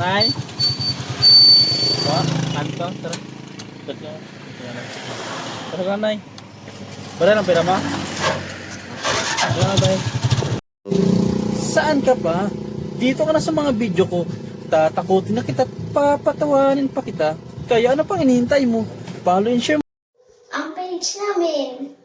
Nay? Ba? Kanto? Tara. Tara. Tara ka, Nay. Bara ng pera mo? Tara na, bay. Saan ka pa? Dito ka na sa mga video ko. Tatakutin na kita at papatawanin pa kita. Kaya ano pang hinihintay mo? Follow and share mo. Ang page namin.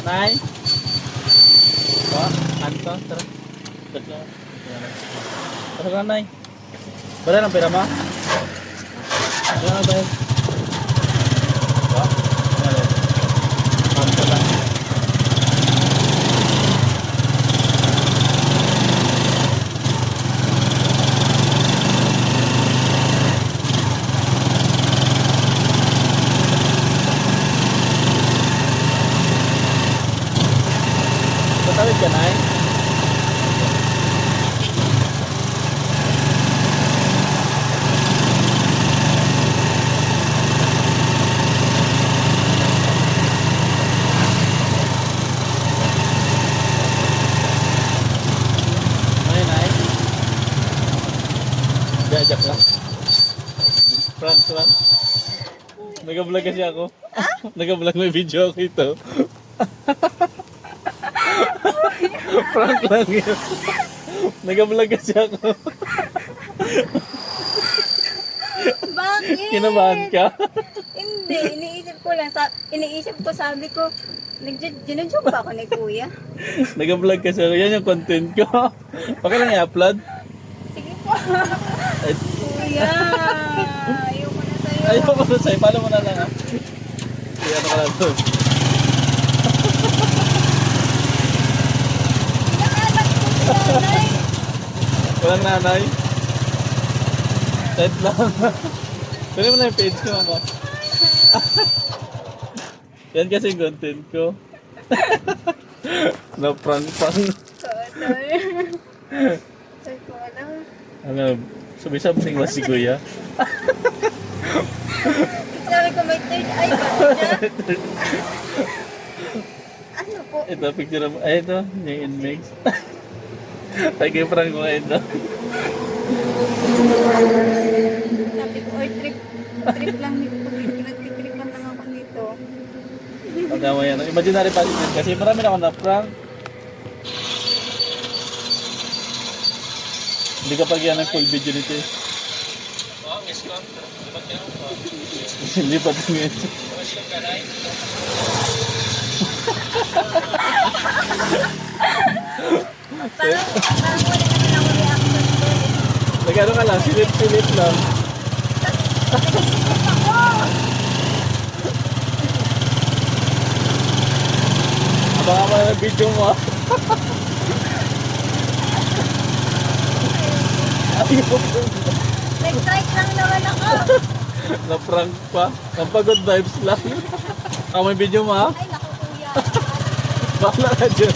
Nay? Ba? Kanto? Tara. Tara. Tara ka, Nay. Bara ng pera mo? Tara na, bay. Ba? Kanto lang. Tatawid ka, Nay? Ay, Nay? Jajak lang. Prank. Nag-vlog kasi ako. Nag-vlog, may video ako ito. Prank lang yun. Nag-vlog kasi ako. Bakit? Kinabahan ka? Hindi, iniisip ko, sabi ko, ginudyoke ba ako ni Kuya? Nag-vlog kasi ako. Yan yung content ko. Okay lang i-upload? Sige po. Ay, Kuya, ayoko na sa'yo. ayoko na sa'yo. Paano mo na lang ha? Sige, ano ka lang doon? Nakalat ko si nanay. Walang nanay? Set lang. Pwede mo na yung page ko, mama. Yan kasi yung content ko. Na-prank. Sorry. Sorry ko alam. Ano, sabi-sabing lang si Kuya. Sabi ko may third eye ba siya? Ano po? Ito, picture mo. Ay, ito. Yung inmates. Ay, kayo prank mo ito. Sabi ko, or trip lang nito. Nagtitripan lang ako nito. Pagkama yan. Imaginary passage kasi marami na ako na-prank. Hindi ka pag yan ang full video nito eh. Oo, miss ko. Lipat mo yan. Parang wala ka na ako reaction ko. Nagano ka lang, silip lang. Abangan mo na ng video mo ah. Ayoko. Nag-strike lang naman ako. Na-prank pa. Napagod vibes lang. May video mo ah. Ay, naku kuya. Bakla ka dyan.